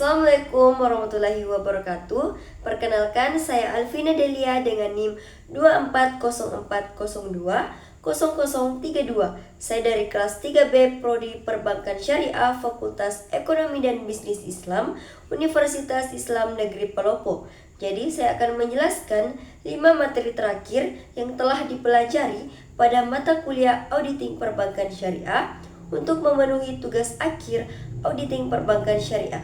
Assalamualaikum warahmatullahi wabarakatuh. Perkenalkan, saya Alvina Delia dengan NIM 2404020032. Saya dari kelas 3B Prodi Perbankan Syariah Fakultas Ekonomi dan Bisnis Islam Universitas Islam Negeri Palopo. Jadi saya akan menjelaskan 5 materi terakhir yang telah dipelajari pada mata kuliah Auditing Perbankan Syariah untuk memenuhi tugas akhir Auditing Perbankan Syariah.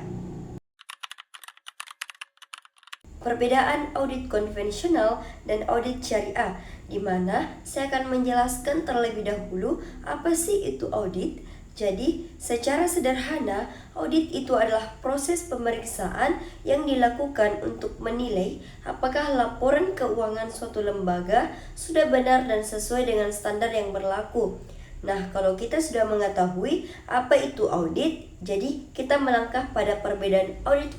Perbedaan audit konvensional dan audit syariah, di mana saya akan menjelaskan terlebih dahulu apa sih itu audit. Jadi, secara sederhana, audit itu adalah proses pemeriksaan yang dilakukan untuk menilai apakah laporan keuangan suatu lembaga sudah benar dan sesuai dengan standar yang berlaku. Nah, kalau kita sudah mengetahui apa itu audit, jadi kita melangkah pada perbedaan audit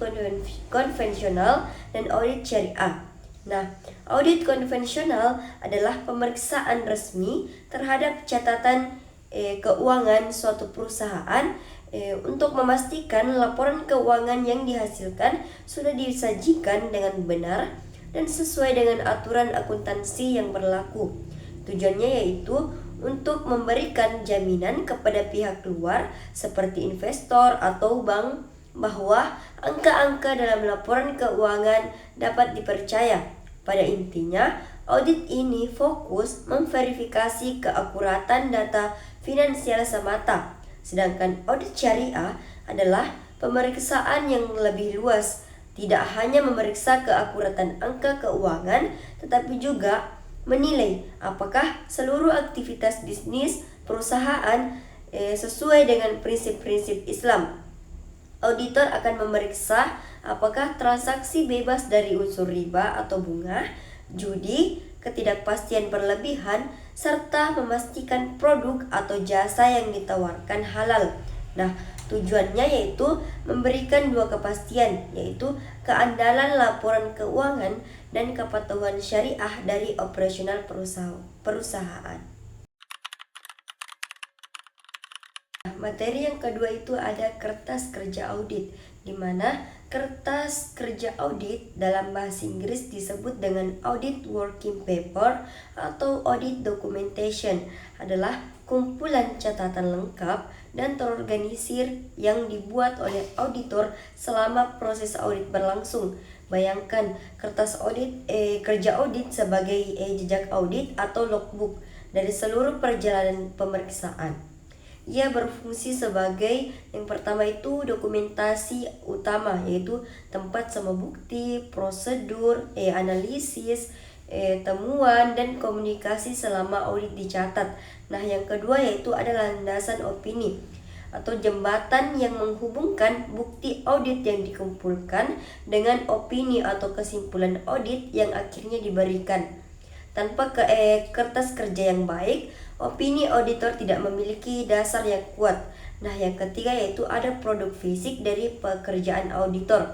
konvensional dan audit syariah. Nah, audit konvensional adalah pemeriksaan resmi terhadap catatan keuangan suatu perusahaan untuk memastikan laporan keuangan yang dihasilkan sudah disajikan dengan benar dan sesuai dengan aturan akuntansi yang berlaku. Tujuannya yaitu untuk memberikan jaminan kepada pihak luar seperti investor atau bank bahwa angka-angka dalam laporan keuangan dapat dipercaya. Pada intinya, audit ini fokus memverifikasi keakuratan data finansial semata, sedangkan audit syariah adalah pemeriksaan yang lebih luas, tidak hanya memeriksa keakuratan angka keuangan, tetapi juga menilai apakah seluruh aktivitas bisnis perusahaan sesuai dengan prinsip-prinsip Islam. Auditor akan memeriksa apakah transaksi bebas dari unsur riba atau bunga, judi, ketidakpastian berlebihan, serta memastikan produk atau jasa yang ditawarkan halal. Nah, tujuannya yaitu memberikan dua kepastian, yaitu keandalan laporan keuangan dan kepatuhan syariah dari operasional perusahaan. Materi yang kedua itu ada kertas kerja audit, di mana kertas kerja audit dalam bahasa Inggris disebut dengan audit working paper atau audit documentation, adalah kumpulan catatan lengkap dan terorganisir yang dibuat oleh auditor selama proses audit berlangsung. Bayangkan kertas audit kerja audit sebagai jejak audit atau logbook dari seluruh perjalanan pemeriksaan. Ia berfungsi sebagai yang pertama itu dokumentasi utama, yaitu tempat sama bukti, prosedur, analisis, temuan dan komunikasi selama audit dicatat. Nah, yang kedua yaitu ada landasan opini atau jembatan yang menghubungkan bukti audit yang dikumpulkan dengan opini atau kesimpulan audit yang akhirnya diberikan. Tanpa kertas kerja yang baik, opini auditor tidak memiliki dasar yang kuat. Nah, yang ketiga yaitu ada produk fisik dari pekerjaan auditor.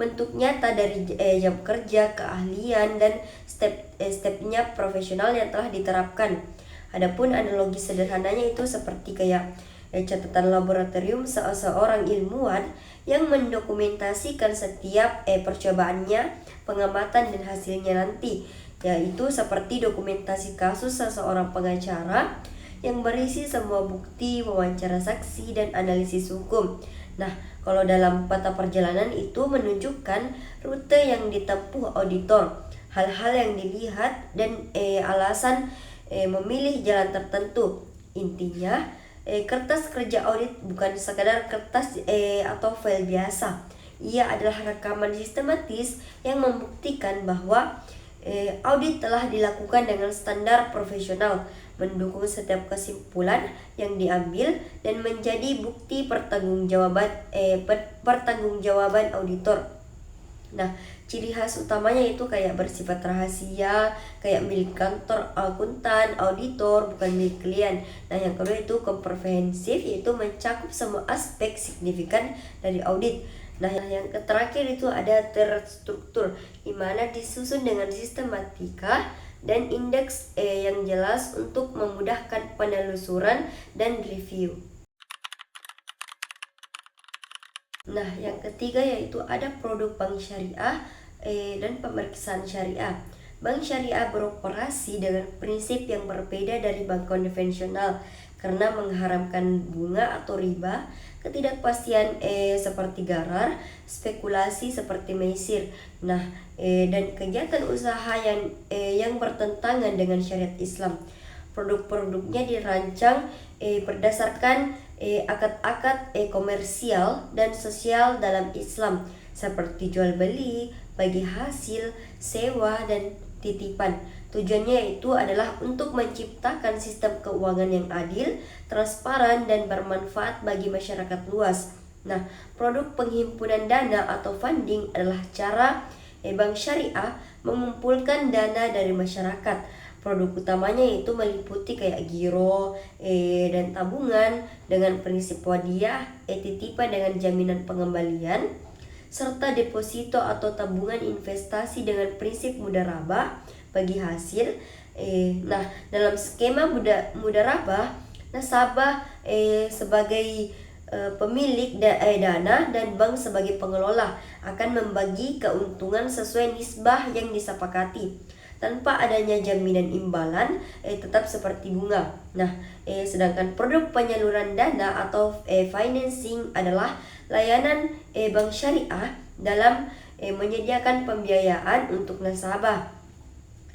Bentuk nyata dari jam kerja, keahlian, dan step-stepnya profesional yang telah diterapkan. Adapun analogi sederhananya itu seperti kayak catatan laboratorium seorang ilmuwan yang mendokumentasikan setiap percobaannya, pengamatan dan hasilnya nanti, yaitu seperti dokumentasi kasus seseorang pengacara yang berisi semua bukti, wawancara saksi, dan analisis hukum. Nah, kalau dalam peta perjalanan itu menunjukkan rute yang ditempuh auditor, hal-hal yang dilihat, dan alasan memilih jalan tertentu. Intinya, kertas kerja audit bukan sekadar kertas atau file biasa. Ia adalah rekaman sistematis yang membuktikan bahwa audit telah dilakukan dengan standar profesional, mendukung setiap kesimpulan yang diambil dan menjadi bukti pertanggungjawaban auditor. Nah, ciri khas utamanya itu kayak bersifat rahasia, kayak milik kantor akuntan, auditor, bukan milik klien. Nah, yang kedua itu komprehensif, yaitu mencakup semua aspek signifikan dari audit. Nah, yang terakhir itu ada terstruktur, di mana disusun dengan sistematika dan indeks yang jelas untuk memudahkan penelusuran dan review. Nah, yang ketiga yaitu ada produk bank syariah dan pemeriksaan syariah. Bank syariah beroperasi dengan prinsip yang berbeda dari bank konvensional karena mengharamkan bunga atau riba, ketidakpastian seperti garar, spekulasi seperti mesir. Nah, dan kegiatan usaha yang bertentangan dengan syariat Islam. Produk-produknya dirancang berdasarkan akad-akad komersial dan sosial dalam Islam seperti jual beli, bagi hasil, sewa, dan titipan. Tujuannya itu adalah untuk menciptakan sistem keuangan yang adil, transparan, dan bermanfaat bagi masyarakat luas. Nah, produk penghimpunan dana atau funding adalah cara bank syariah mengumpulkan dana dari masyarakat. Produk utamanya itu meliputi kayak giro dan tabungan dengan prinsip wadiah, titipan dengan jaminan pengembalian, serta deposito atau tabungan investasi dengan prinsip mudharabah bagi hasil. Nah, dalam skema mudharabah, nasabah sebagai pemilik dana dan bank sebagai pengelola akan membagi keuntungan sesuai nisbah yang disepakati tanpa adanya jaminan imbalan tetap seperti bunga. Nah, sedangkan produk penyaluran dana atau financing adalah layanan bank syariah dalam menyediakan pembiayaan untuk nasabah.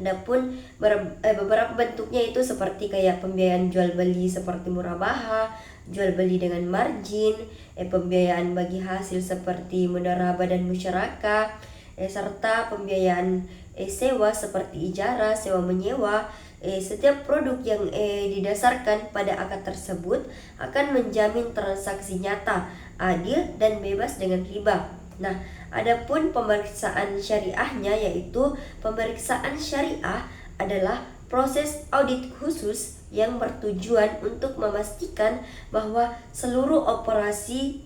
Adapun beberapa bentuknya itu seperti kayak pembiayaan jual beli seperti murabaha, jual beli dengan margin, pembiayaan bagi hasil seperti mudharabah dan musyarakah, serta pembiayaan sewa seperti ijarah, sewa menyewa. Setiap produk yang didasarkan pada akad tersebut akan menjamin transaksi nyata, adil, dan bebas dengan riba. Nah, adapun pemeriksaan syariahnya yaitu pemeriksaan syariah adalah proses audit khusus yang bertujuan untuk memastikan bahwa seluruh operasi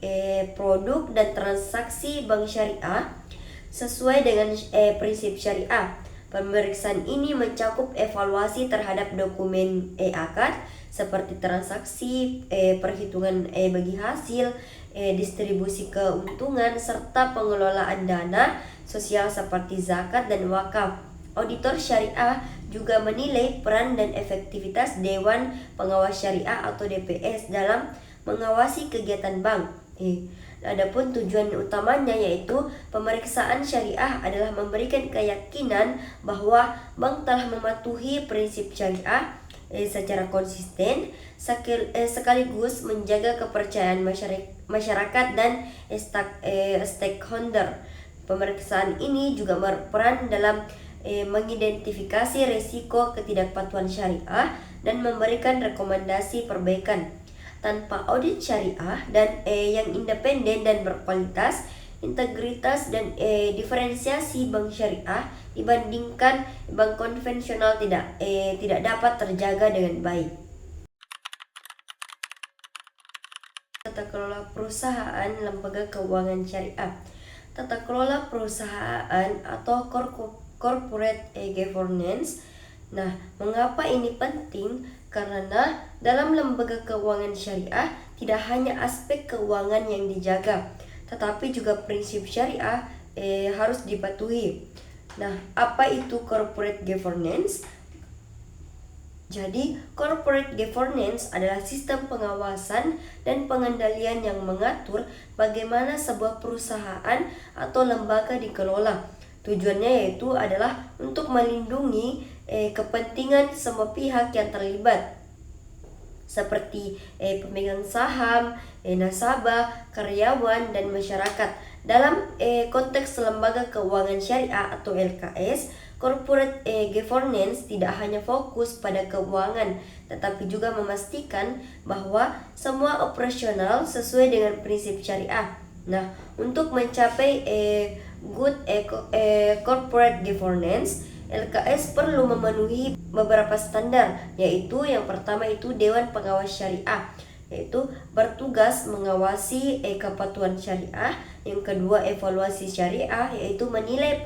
produk dan transaksi bank syariah sesuai dengan prinsip syariah. Pemeriksaan ini mencakup evaluasi terhadap dokumen akad seperti transaksi, perhitungan bagi hasil, distribusi keuntungan, serta pengelolaan dana sosial seperti zakat dan wakaf. Auditor syariah juga menilai peran dan efektivitas Dewan Pengawas Syariah atau DPS dalam mengawasi kegiatan bank. Adapun tujuan utamanya yaitu pemeriksaan syariah adalah memberikan keyakinan bahwa bank telah mematuhi prinsip syariah secara konsisten, sekaligus menjaga kepercayaan masyarakat dan stakeholder. Pemeriksaan ini juga berperan dalam mengidentifikasi risiko ketidakpatuhan syariah dan memberikan rekomendasi perbaikan. Tanpa audit syariah dan yang independen dan berkualitas, integritas dan diferensiasi bank syariah dibandingkan bank konvensional tidak dapat terjaga dengan baik. Tata kelola perusahaan lembaga keuangan syariah. Tata kelola perusahaan atau corporate governance. Nah, mengapa ini penting? Karena dalam lembaga keuangan syariah tidak hanya aspek keuangan yang dijaga, tetapi juga prinsip syariah harus dipatuhi. Nah, apa itu corporate governance? Jadi, corporate governance adalah sistem pengawasan dan pengendalian yang mengatur bagaimana sebuah perusahaan atau lembaga dikelola. Tujuannya yaitu adalah untuk melindungi kepentingan semua pihak yang terlibat, seperti pemegang saham, nasabah, karyawan, dan masyarakat. Dalam konteks lembaga keuangan syariah atau LKS, corporate governance tidak hanya fokus pada keuangan, tetapi juga memastikan bahwa semua operasional sesuai dengan prinsip syariah. Nah, untuk mencapai good corporate governance, LKS perlu memenuhi beberapa standar, yaitu yang pertama itu Dewan Pengawas Syariah, yaitu bertugas mengawasi kepatuhan syariah. Yang kedua, evaluasi syariah, yaitu menilai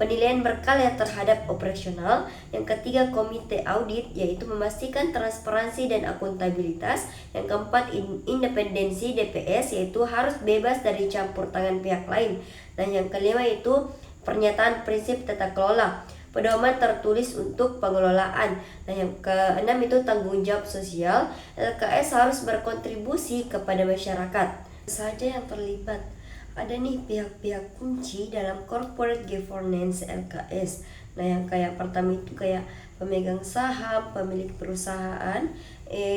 penilaian berkala terhadap operasional. Yang ketiga, komite audit, yaitu memastikan transparansi dan akuntabilitas. Yang keempat, independensi DPS, yaitu harus bebas dari campur tangan pihak lain. Dan yang kelima itu pernyataan prinsip tata kelola, pedoman tertulis untuk pengelolaan. Nah, yang keenam itu tanggung jawab sosial. LKS harus berkontribusi kepada masyarakat. Saja yang terlibat. Ada nih pihak-pihak kunci dalam corporate governance LKS. Nah, yang kayak pertama itu kayak pemegang saham, pemilik perusahaan,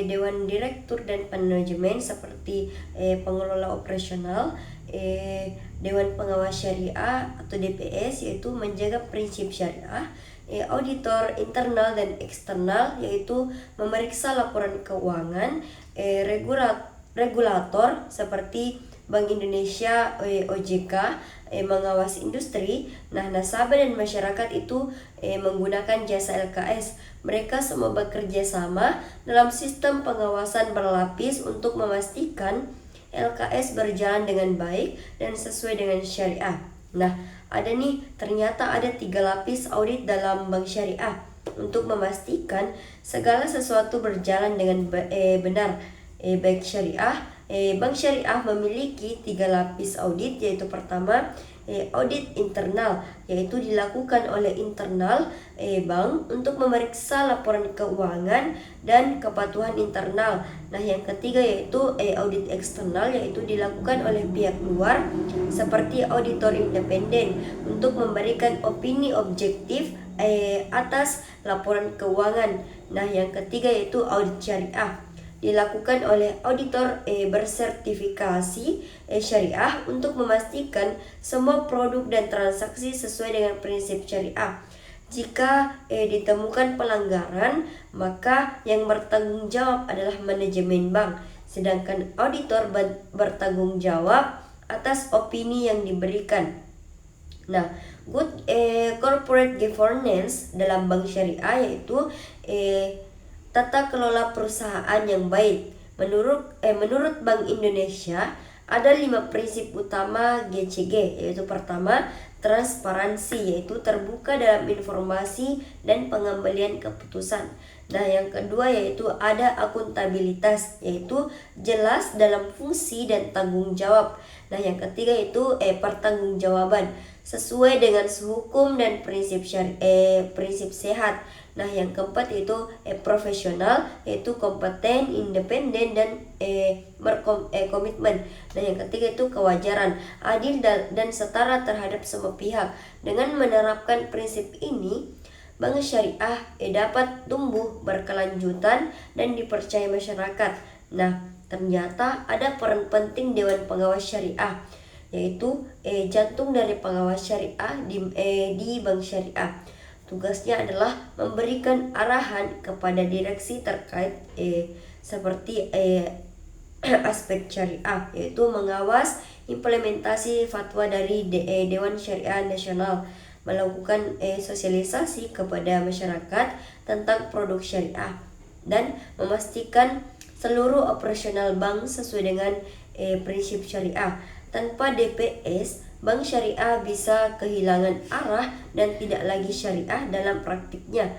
dewan direktur dan manajemen seperti pengelola operasional, dewan pengawas syariah atau DPS, yaitu menjaga prinsip syariah, auditor internal dan eksternal, yaitu memeriksa laporan keuangan, regulator seperti Bank Indonesia, OJK, mengawasi industri. Nah, nasabah dan masyarakat itu menggunakan jasa LKS. Mereka semua bekerja sama dalam sistem pengawasan berlapis untuk memastikan LKS berjalan dengan baik dan sesuai dengan syariah. Nah, ternyata ada 3 lapis audit dalam bank syariah untuk memastikan segala sesuatu berjalan dengan benar. Baik syariah, bank syariah memiliki 3 lapis audit, yaitu pertama, audit internal, yaitu dilakukan oleh internal bank untuk memeriksa laporan keuangan dan kepatuhan internal. Nah, yang ketiga yaitu audit eksternal, yaitu dilakukan oleh pihak luar seperti auditor independen untuk memberikan opini objektif atas laporan keuangan. Nah, yang ketiga yaitu audit syariah, dilakukan oleh auditor bersertifikasi syariah untuk memastikan semua produk dan transaksi sesuai dengan prinsip syariah. Jika ditemukan pelanggaran, maka yang bertanggung jawab adalah manajemen bank, sedangkan auditor bertanggung jawab atas opini yang diberikan. Nah, good corporate governance dalam bank syariah yaitu tata kelola perusahaan yang baik. Menurut Bank Indonesia, ada 5 prinsip utama GCG, yaitu pertama, transparansi, yaitu terbuka dalam informasi dan pengambilan keputusan. Nah, yang kedua yaitu ada akuntabilitas, yaitu jelas dalam fungsi dan tanggung jawab. Nah, yang ketiga itu pertanggungjawaban sesuai dengan hukum dan prinsip sehat. Nah, yang keempat itu profesional, yaitu kompeten, independen dan berkomitmen. Nah, yang ketiga itu kewajaran, adil dan setara terhadap semua pihak. Dengan menerapkan prinsip ini, bank syariah dapat tumbuh berkelanjutan dan dipercaya masyarakat. Nah, ternyata ada peran penting Dewan Pengawas Syariah, yaitu jantung dari pengawas syariah di bank syariah. Tugasnya adalah memberikan arahan kepada direksi terkait seperti aspek syariah, yaitu mengawas implementasi fatwa dari Dewan Syariah Nasional, melakukan sosialisasi kepada masyarakat tentang produk syariah, dan memastikan seluruh operasional bank sesuai dengan prinsip syariah. Tanpa DPS, bank syariah bisa kehilangan arah dan tidak lagi syariah dalam praktiknya.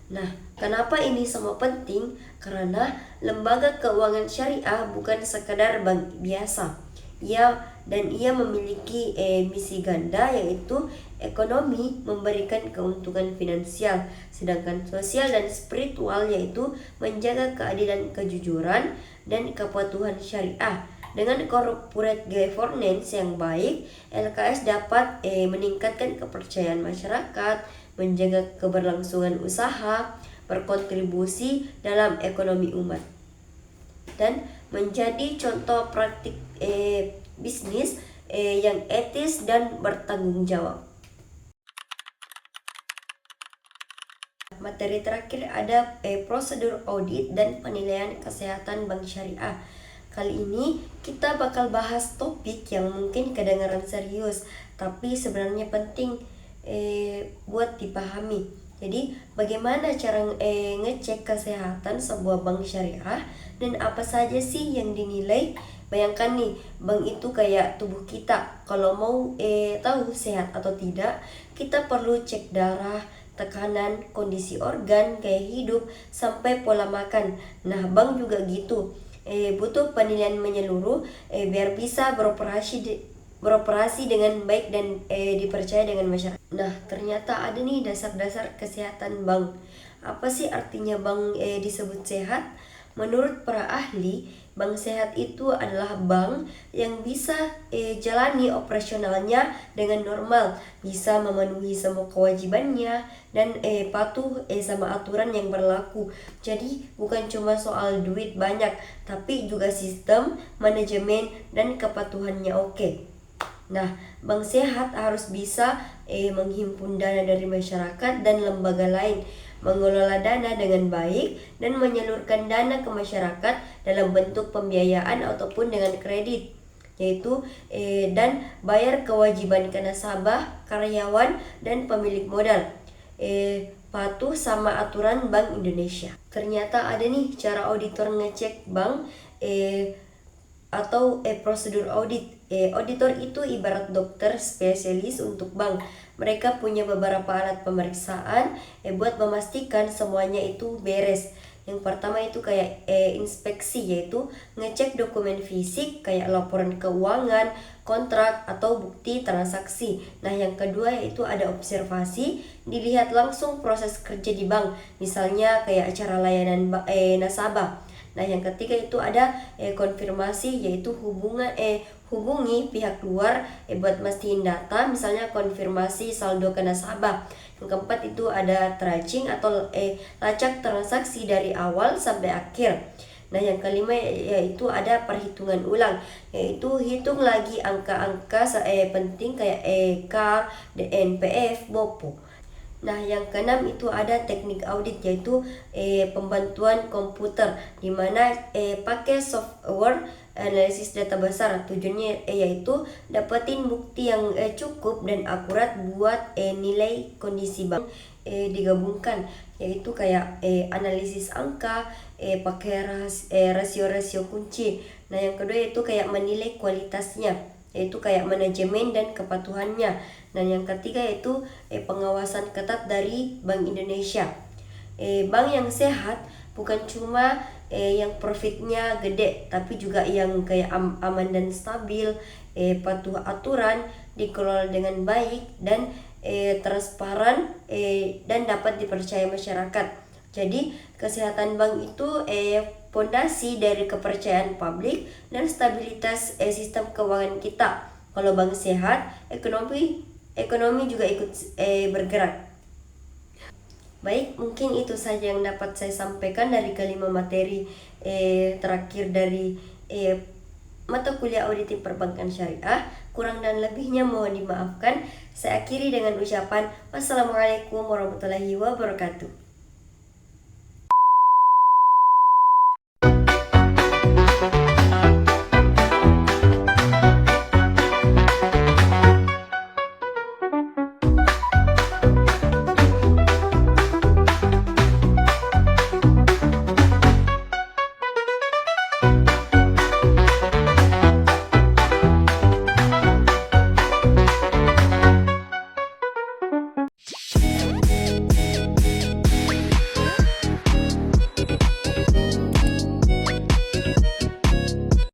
Nah, kenapa ini semua penting? Karena lembaga keuangan syariah bukan sekadar bank biasa. Ia memiliki misi ganda, yaitu ekonomi, memberikan keuntungan finansial, sedangkan sosial dan spiritual, yaitu menjaga keadilan, kejujuran, dan kepatuhan syariah. Dengan corporate governance yang baik, LKS dapat meningkatkan kepercayaan masyarakat, menjaga keberlangsungan usaha, berkontribusi dalam ekonomi umat, dan menjadi contoh praktik bisnis yang etis dan bertanggung jawab. Materi terakhir ada prosedur audit dan penilaian kesehatan bank syariah. Kali ini kita bakal bahas topik yang mungkin kedengaran serius, tapi sebenarnya penting buat dipahami. Jadi, bagaimana cara ngecek kesehatan sebuah bank syariah dan apa saja sih yang dinilai? Bayangkan nih, bank itu kayak tubuh kita. Kalau mau tahu sehat atau tidak, kita perlu cek darah, tekanan, kondisi organ, gaya hidup, sampai pola makan. Nah, bank juga gitu. Butuh penilaian menyeluruh biar bisa beroperasi dengan baik dan dipercaya dengan masyarakat. Nah, ternyata ada nih dasar-dasar kesehatan bank. Apa sih artinya bank disebut sehat? Menurut para ahli, bank sehat itu adalah bank yang bisa jalani operasionalnya dengan normal, bisa memenuhi semua kewajibannya dan patuh sama aturan yang berlaku. Jadi bukan cuma soal duit banyak, tapi juga sistem, manajemen dan kepatuhannya oke. Nah, bank sehat harus bisa menghimpun dana dari masyarakat dan lembaga lain, mengelola dana dengan baik, dan menyalurkan dana ke masyarakat dalam bentuk pembiayaan ataupun dengan kredit, yaitu dan bayar kewajiban ke nasabah, karyawan, dan pemilik modal. Patuh sama aturan Bank Indonesia. Ternyata ada nih cara auditor ngecek bank atau prosedur audit. Auditor itu ibarat dokter spesialis untuk bank. Mereka punya beberapa alat pemeriksaan buat memastikan semuanya itu beres. Yang pertama itu kayak inspeksi, yaitu ngecek dokumen fisik kayak laporan keuangan, kontrak, atau bukti transaksi. Nah, yang kedua yaitu ada observasi, dilihat langsung proses kerja di bank, misalnya kayak acara layanan nasabah. Nah, yang ketiga itu ada konfirmasi, yaitu hubungi pihak luar buat mastiin data, misalnya konfirmasi saldo ke nasabah. Yang keempat itu ada tracing atau lacak transaksi dari awal sampai akhir. Nah, yang kelima yaitu ada perhitungan ulang, yaitu hitung lagi angka-angka penting kayak CAR, DNPF, BOPO. Nah, yang keenam itu ada teknik audit, yaitu pembantuan komputer, di mana pakai software analisis data besar. Tujuannya yaitu dapetin bukti yang cukup dan akurat buat nilai kondisi bank digabungkan, yaitu kayak analisis angka, pakai rasio-rasio kunci. Nah, yang kedua itu kayak menilai kualitasnya, yaitu kayak manajemen dan kepatuhannya. Dan yang ketiga yaitu pengawasan ketat dari Bank Indonesia. Bank yang sehat bukan cuma yang profitnya gede, tapi juga yang kayak aman dan stabil, patuh aturan, dikelola dengan baik, dan transparan, dan dapat dipercaya masyarakat. Jadi kesehatan bank itu fondasi dari kepercayaan publik dan stabilitas sistem keuangan kita. Kalau bank sehat, ekonomi juga ikut bergerak. Baik, mungkin itu saja yang dapat saya sampaikan dari kelima materi terakhir dari mata kuliah auditing perbankan syariah. Kurang dan lebihnya mohon dimaafkan. Saya akhiri dengan ucapan wassalamualaikum warahmatullahi wabarakatuh.